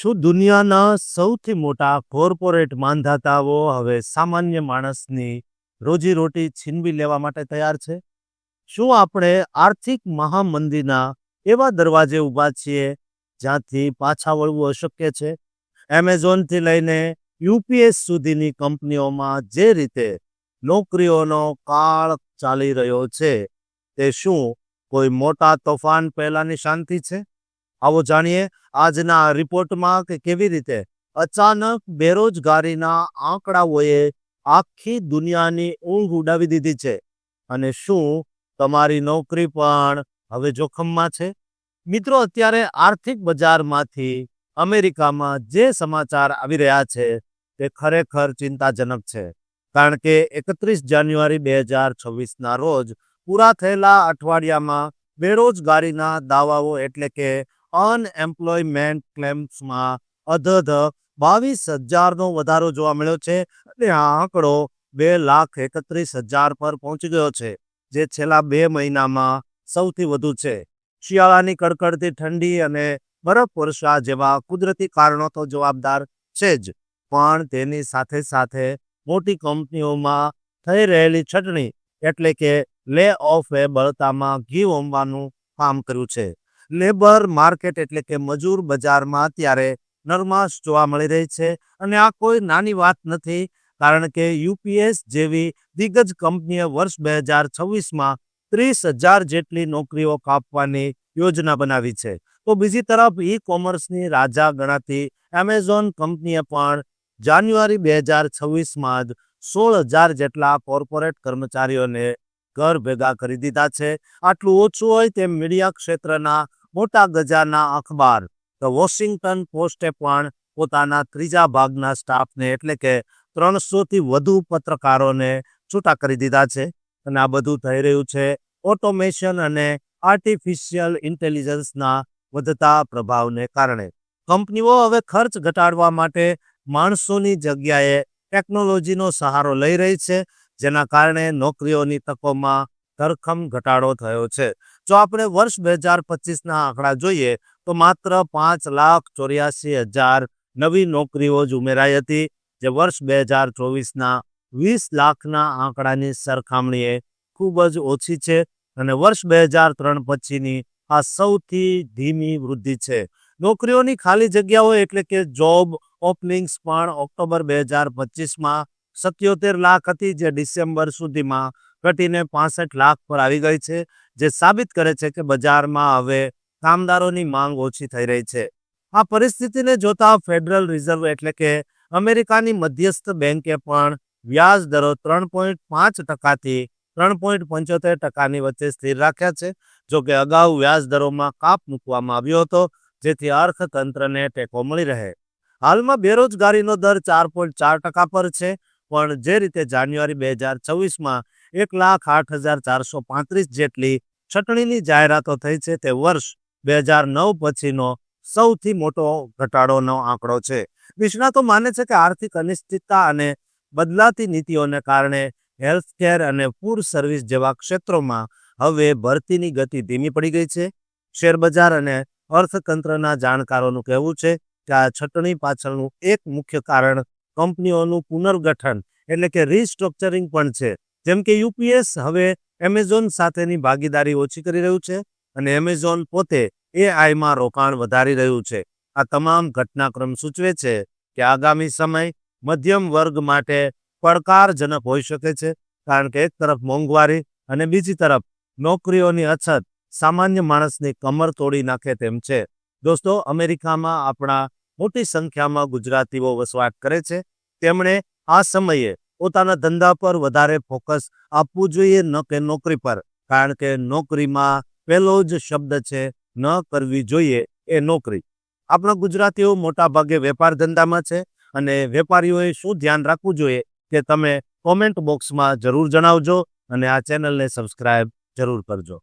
શું દુનિયાના સૌથી મોટા કોર્પોરેટ માંધાતાઓ હવે સામાન્ય માણસની રોજીરોટી છીનવી લેવા માટે તૈયાર છે? શું આપણે આર્થિક મહામંદીના એવા દરવાજે ઊભા છીએ જ્યાંથી પાછા વળવું અશક્ય છે? એમેઝોનથી લઈને યુપીએસ સુધીની કંપનીઓમાં જે રીતે નોકરીઓનો કાળ ચાલી રહ્યો છે, તે શું કોઈ મોટા તોફાન પહેલાની શાંતિ છે? આવો જાણીએ આજના આ રિપોર્ટમાં કે કેવી રીતે અચાનક બેરોજગારીના આંકડાઓએ આખી દુનિયાની ઊંઘ ઉડાવી દીધી છે અને શું તમારી નોકરી પણ હવે જોખમમાં છે? મિત્રો, અત્યારે આર્થિક બજારમાંથી અમેરિકામાં જે સમાચાર આવી રહ્યા છે તે ખરેખર ચિંતાજનક છે, કારણ કે 31 જાન્યુઆરી 2026ના રોજ પૂરા થયેલા અઠવાડિયામાં બેરોજગારીના દાવાઓ એટલે કે અનએમ્પ્લોયમેન્ટ ક્લેમ્સમાં અધધ 22,000નો વધારો જોવા મળ્યો છે અને આ આંકડો 2,31,000 પર પહોંચી ગયો છે, જે છેલ્લા 2 મહિનામાં સૌથી વધુ છે. શિયાળાની કડકડતી ઠંડી અને બરફવર્ષા જેવા કુદરતી કારણો તો જવાબદાર છે જ, પણ તેની સાથે સાથે મોટી કંપનીઓમાં થઈ રહેલી છટણી એટલે કે લે ઓફે બળતામાં ઘી હોમવાનું કામ કર્યું છે. લેબર માર્કેટ એટલે કે મજૂર બજારમાં અત્યારે નરમાશ જોવા મળી રહી છે અને આ કોઈ નાની વાત નથી, કારણ કે યુપીએસ જેવી દિગ્ગજ કંપનીએ વર્ષ 2026માં 30,000 જેટલી નોકરીઓ કાપવાની યોજના બનાવી છે. તો બીજી તરફ ઈ કોમર્સની રાજા ગણાતી એમેઝોન કંપનીએ પણ જાન્યુઆરી 2026માં જ 16,000 જેટલા કોર્પોરેટ કર્મચારીઓને ઘર ભેગા કરી દીધા છે. આટલું ઓછું હોય તેમ મીડિયા ક્ષેત્રના મોટા ગજાના અખબાર ધ વોશિંગ્ટન પોસ્ટે પણ પોતાના ત્રીજા ભાગના સ્ટાફને એટલે કે 300થી વધુ પત્રકારોને છૂટા કરી દીધા છે. અને આ બધું થઈ રહ્યું છે ઓટોમેશન અને આર્ટિફિશિયલ ઇન્ટેલિજન્સના વધતા પ્રભાવને કારણે. કંપનીઓ હવે ખર્ચ ઘટાડવા માટે માણસોની જગ્યાએ ટેકનોલોજીનો સહારો લઈ રહી છે, જેના કારણે નોકરીઓની તકોમાં ધરખમ ઘટાડો થયો છે. જો આપણે વર્ષ 2025ના આંકડા જોઈએ તો માત્ર 5,84,000 નવી નોકરીઓ જ ઉમેરાઈ હતી, જે વર્ષ 2024ના 20 લાખના આંકડાની સરખામણીએ ખૂબ જ ઓછી છે અને વર્ષ 2003 પછીની આ સૌથી ધીમી વૃદ્ધિ છે. નોકરીઓની ખાલી જગ્યાઓ એટલે કે જોબ ઓપનિંગ્સ પણ ઓક્ટોબર 2025માં 77 લાખ હતી, જે ડિસેમ્બર સુધીમાં ઘટીને 65 લાખ પર આવી ગઈ છે, જે સાબિત કરે છે કે બજારમાં હવે કામદારોની માંગ ઓછી થઈ રહી છે. આ પરિસ્થિતિને જોતા ફેડરલ રિઝર્વ એટલે કે અમેરિકાની મધ્યસ્થ બેંકે પણ વ્યાજ દરો 3.5%થી 3.75%ની વચ્ચે સ્થિર રાખ્યા છે. જો કે અગાઉ વ્યાજ દરોમાં કાપ મૂકવામાં આવ્યો હતો, જેથી અર્થતંત્રને ટેકો મળી રહે. હાલમાં બેરોજગારીનો દર 4.4% પર છે, પણ જે રીતે જાન્યુઆરી 2024માં 1,08,435 જેટલી છટણીની જાહેરાતો થઈ છે, તે વર્ષ 2009 પછીનો સૌથી મોટો ઘટાડોનો આંકડો છે. નિષ્ણાતો માને છે કે આર્થિક અનિશ્ચિતતા અને બદલાતી નીતિઓને કારણે હેલ્થકેર અને ફૂડ સર્વિસ જેવા ક્ષેત્રોમાં હવે ભરતીની ગતિ ધીમી પડી ગઈ છે. શેરબજાર અને અર્થતંત્રના જાણકારોનું કહેવું છે કે આ છટણી પાછળનું એક મુખ્ય કારણ કંપનીઓનું પુનર્ગઠન એટલે કે રીસ્ટ્રક્ચરિંગ પણ છે. જેમ કે યુપીએસ હવે એમેઝોન સાથેની ભાગીદારી ઓછી કરી રહ્યું છે અને એમેઝોન પોતે એઆઈમાં રોકાણ વધારી રહ્યું છે. આ તમામ ઘટનાક્રમ સૂચવે છે કે આગામી સમય મધ્યમ વર્ગ માટે પડકારજનક હોઈ શકે છે, કારણ કે એક તરફ મોંઘવારી અને બીજી તરફ નોકરીઓની અછત સામાન્ય માણસની કમર તોડી નાખે તેમ છે. દોસ્તો, અમેરિકામાં આપણા મોટી સંખ્યામાં ગુજરાતીઓ વસવાટ કરે છે. તેમણે આ સમયે પોતાના ધંધા પર વધારે ફોકસ આપવું જોઈએ, ન કે નોકરી પર, કારણ કે નોકરીમાં પહેલો જ શબ્દ છે ન કરવી જોઈએ એ નોકરી. આપણા ગુજરાતીઓ મોટા ભાગે વેપાર ધંધામાં છે અને વેપારીઓએ શું ધ્યાન રાખવું જોઈએ કે તમે કોમેન્ટ બોક્સમાં જરૂર જણાવજો અને આ ચેનલને સબસ્ક્રાઇબ જરૂર કરજો.